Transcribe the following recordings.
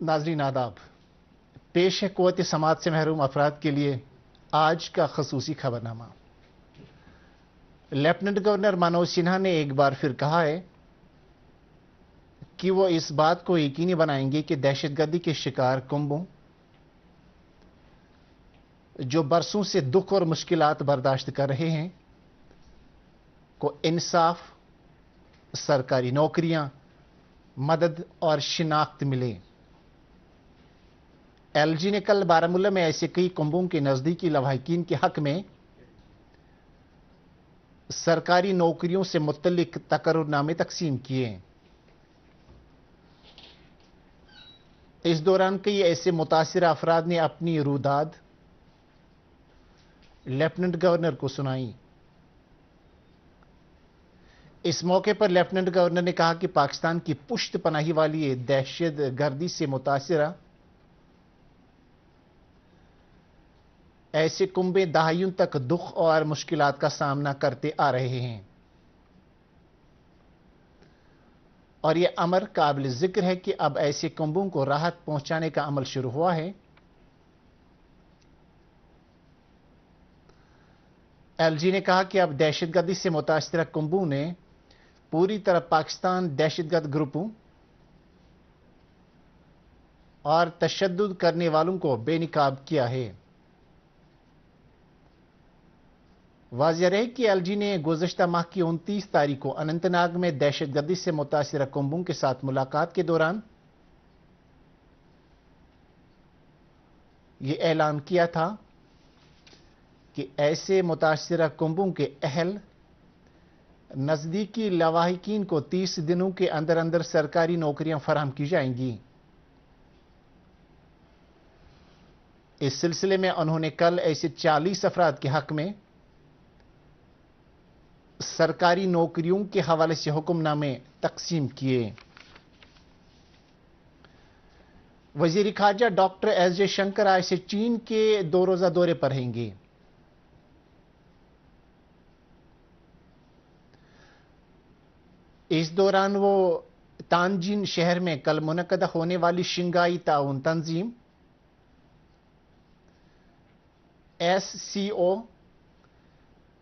नाजरीन आदाब, पेश है क़ुव्वत समात से महरूम अफराद के लिए आज का खसूसी खबरनामा। लेफ्टिनेंट गवर्नर मनोज सिन्हा ने एक बार फिर कहा है कि वो इस बात को यकीनी बनाएंगे कि दहशतगर्दी के शिकार कुंभों जो बरसों से दुख और मुश्किलात बर्दाश्त कर रहे हैं को इंसाफ, सरकारी नौकरियां, मदद और शिनाख्त मिले। एलजी ने कल बारामूला में ऐसे कई कुंभों के नजदीकी लवाहिकीन के हक में सरकारी नौकरियों से मुत्तलिक तकर्रुरनामे तकसीम किए। इस दौरान कई ऐसे मुतासिर अफराद ने अपनी रूदाद लेफ्टिनेंट गवर्नर को सुनाई। इस मौके पर लेफ्टिनेंट गवर्नर ने कहा कि पाकिस्तान की पुश्त पनाही वाली दहशतगर्दी से मुतासिरा ऐसे कुंबे दहाइयों तक दुख और मुश्किलात का सामना करते आ रहे हैं और यह अमर काबिल जिक्र है कि अब ऐसे कुंबों को राहत पहुंचाने का अमल शुरू हुआ है। एलजी ने कहा कि अब दहशतगर्दी से मुतासिर कुंबों ने पूरी तरह पाकिस्तान दहशतगर्द ग्रुपों और तशद्दुद करने वालों को बेनकाब किया है। वाज़ेह रहे कि एलजी ने गुज़श्ता माह की 29 तारीख को अनंतनाग में दहशतगर्दी से मुतासिर कुंभों के साथ मुलाकात के दौरान यह ऐलान किया था कि ऐसे मुतासिर कुंभों के अहल नजदीकी लवाहिकीन को 30 दिनों के अंदर अंदर सरकारी नौकरियां फराहम की जाएंगी। इस सिलसिले में उन्होंने कल ऐसे 40 अफराद के हक में सरकारी नौकरियों के हवाले से हुक्मनामे तकसीम किए। वजीर खारजा डॉक्टर एस जयशंकर आज से चीन के 2 रोजा दौरे पर रहेंगे। इस दौरान वो तानजीन शहर में कल मुनक्कद होने वाली शंघाई ताउन तंजीम SCO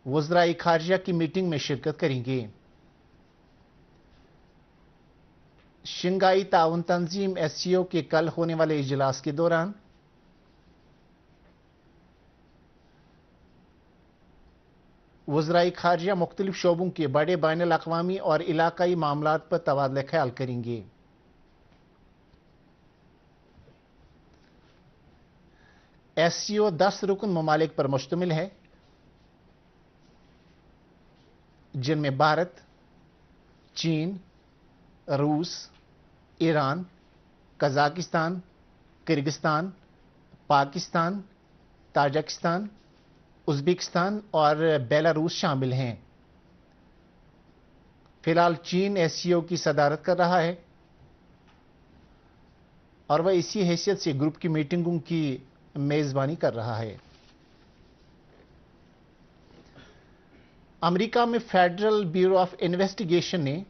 वज़राए खारजा की मीटिंग में शिरकत करेंगे। शंघाई ताउन तंजीम SCO के कल होने वाले इजलास के दौरान वज़राए खारजा मुख्तलिफ शोबों के बड़े बैनुल अक़वामी और इलाकाई मामलात पर तबादला ख्याल करेंगे। SCO 10 रुकन ममालिक पर मुश्तमिल है, जिनमें भारत, चीन, रूस, Iran, Kazakhstan, Kyrgyzstan, Pakistan, Tajikistan, Uzbekistan और बेलारूस शामिल हैं। फिलहाल चीन SCO की सदारत कर रहा है और वह इसी हैसियत से ग्रुप की मीटिंगों की मेजबानी कर रहा है। अमेरिका में फेडरल ब्यूरो ऑफ इन्वेस्टिगेशन ने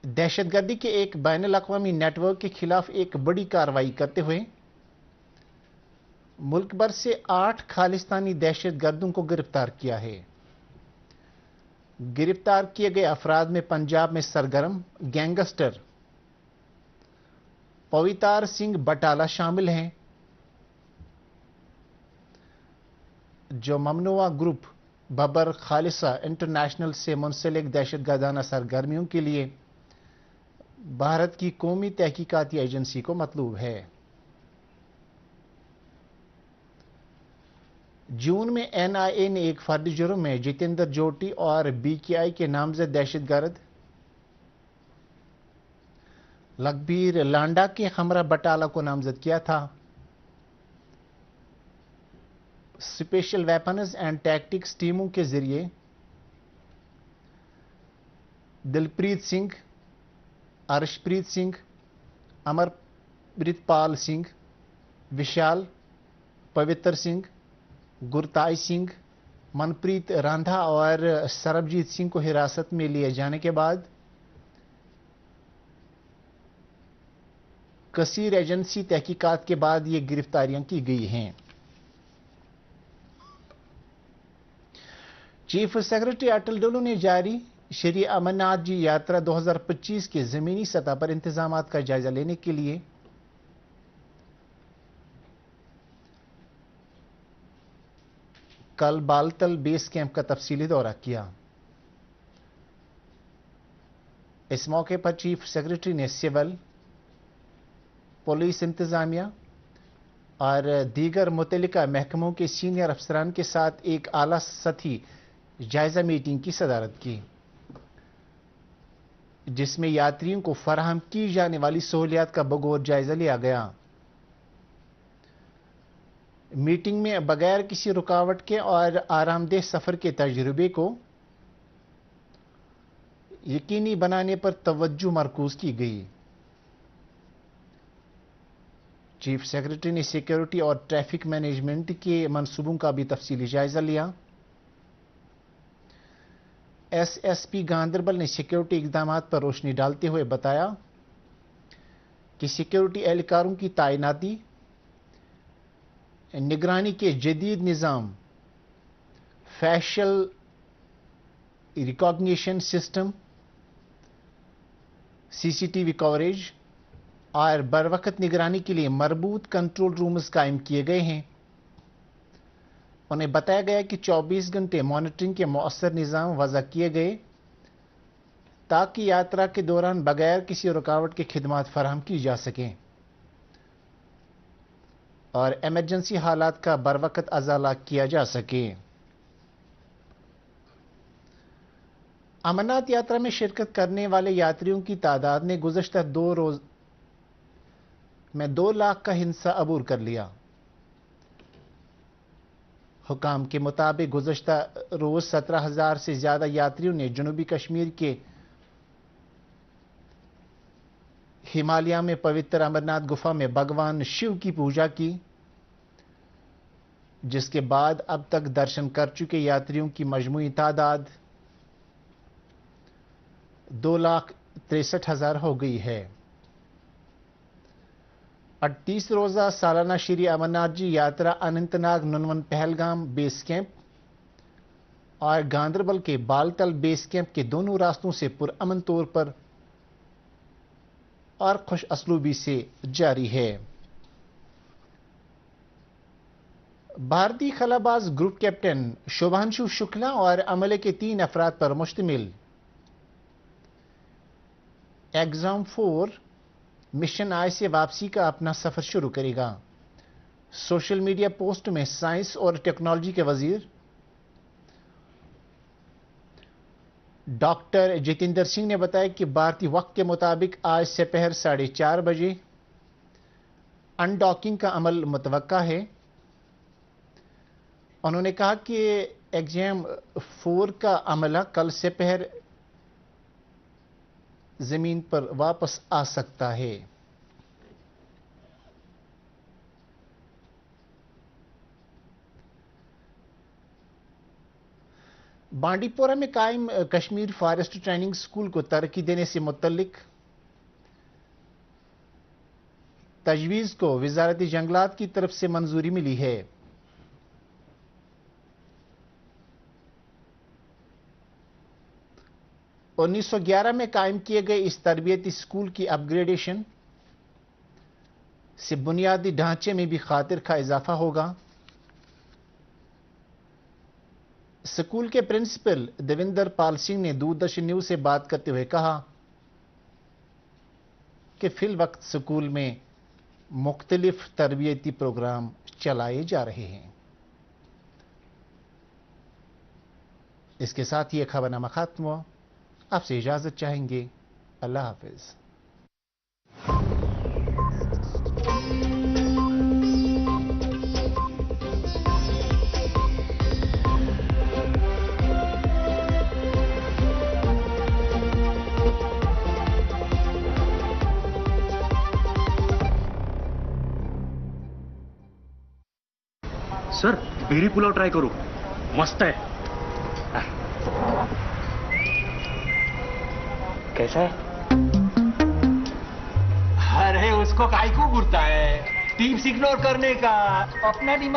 दहशतगर्दी के एक बैनुल अक़वामी नेटवर्क के खिलाफ एक बड़ी कार्रवाई करते हुए मुल्क भर से 8 खालिस्तानी दहशतगर्दों को गिरफ्तार किया है। गिरफ्तार किए गए अफराद में पंजाब में सरगर्म गैंगस्टर पवितार सिंह बटाला शामिल हैं, जो ममनुआ ग्रुप बबर खालिसा इंटरनेशनल से मुंसलिक दहशतगर्दाना सरगर्मियों के लिए भारत की कौमी तहकीकाती एजेंसी को मतलूब है। जून में NIA ने एक फर्द जुर्म में जितेंद्र जोटी और BKI के नामजद दहशतगर्द लखबीर लांडा के हमरा बटाला को नामजद किया था। स्पेशल वेपन्स एंड टैक्टिक्स टीमों के जरिए दिलप्रीत सिंह, अर्शप्रीत सिंह, अमरप्रीतपाल सिंह, विशाल, पवित्र सिंह, गुरताई सिंह, मनप्रीत रांधा और सरबजीत सिंह को हिरासत में लिए जाने के बाद کثیر ایجنسی تحقیقات کے بعد یہ گرفتاریاں کی گئی ہیں۔ چیف سیکرٹری اٹل ڈولو نے جاری شری امرناتھ جی یاترا 2025 کے زمینی سطح پر انتظامات کا جائزہ لینے کے لیے کل بالتل بیس کیمپ کا تفصیلی دورہ کیا۔ اس موقع پر چیف سیکرٹری نے سول، پولیس انتظامیہ اور دیگر متعلقہ محکموں کے سینئر افسران کے ساتھ ایک اعلیٰ سطحی جائزہ میٹنگ کی صدارت کی، جس میں یاتریوں کو فراہم کی جانے والی سہولیات کا بغور جائزہ لیا گیا۔ میٹنگ میں بغیر کسی رکاوٹ کے اور آرام دہ سفر کے تجربے کو یقینی بنانے پر توجہ مرکوز کی گئی۔ چیف سیکرٹری نے سیکیورٹی اور ٹریفک مینجمنٹ کے منصوبوں کا بھی تفصیلی جائزہ لیا۔ ایس پی گاندربل نے سیکیورٹی اقدامات پر روشنی ڈالتے ہوئے بتایا کہ سیکیورٹی اہلکاروں کی تعیناتی، نگرانی کے جدید نظام، facial recognition system, CCTV coverage اور بروقت نگرانی کے لیے مربوط کنٹرول رومز قائم کیے گئے ہیں۔ انہیں بتایا گیا کہ 24 گھنٹے مانیٹرنگ کے مؤثر نظام وضع کیے گئے تاکہ یاترا کے دوران بغیر کسی رکاوٹ کے خدمات فراہم کی جا سکیں اور ایمرجنسی حالات کا بروقت ازالہ کیا جا سکے۔ امرناتھ یاترا میں شرکت کرنے والے یاتریوں کی تعداد نے گزشتہ 2 روز میں 2 لاکھ کا ہنسا عبور کر لیا۔ حکام کے مطابق گزشتہ روز 17,000 سے زیادہ یاتریوں نے جنوبی کشمیر کے ہمالیہ میں پوتر امرناتھ گفا میں بھگوان شیو کی پوجا کی، جس کے بعد اب تک درشن کر چکے یاتریوں کی مجموعی تعداد 2,63,000 ہو گئی ہے۔ 38 روزہ سالانہ شری امرناتھ جی یاترا اننت ناگ ننون پہلگام بیس کیمپ اور گاندربل کے بالتل بیس کیمپ کے دونوں راستوں سے پرامن طور پر اور خوش اسلوبی سے جاری ہے۔ بھارتی خلا باز گروپ کیپٹن شبھانشو شکلا اور عملے کے 3 افراد پر مشتمل ایگزام 4 مشن آج سے واپسی کا اپنا سفر شروع کرے گا۔ سوشل میڈیا پوسٹ میں سائنس اور ٹیکنالوجی کے وزیر ڈاکٹر جتیندر سنگھ نے بتایا کہ بھارتی وقت کے مطابق آج سپہر 4:30 بجے ان ڈاکنگ کا عمل متوقع ہے۔ انہوں نے کہا کہ ایگزام 4 کا عملہ کل سپہر زمین پر واپس آ سکتا ہے۔ بانڈی پورہ میں قائم کشمیر فارسٹ ٹریننگ اسکول کو ترقی دینے سے متعلق تجویز کو وزارت جنگلات کی طرف سے منظوری ملی ہے۔ 1911 میں قائم کیے گئے اس تربیتی اسکول کی اپ گریڈیشن سے بنیادی ڈھانچے میں بھی خاطر خواہ اضافہ ہوگا۔ اسکول کے پرنسپل دیویندر پال سنگھ نے دوردرشن نیوز سے بات کرتے ہوئے کہا کہ فی الوقت اسکول میں مختلف تربیتی پروگرام چلائے جا رہے ہیں۔ اس کے ساتھ یہ خبر نامہ ختم ہوا۔ آپ سے اجازت چاہیں گے۔ اللہ حافظ۔ سر بیری پلاؤ ٹرائی کرو، مست ہے۔ کیسا ہے؟ ارے उसको काय को घूरता है टिप्स इग्नोर करने का अपना दिमाग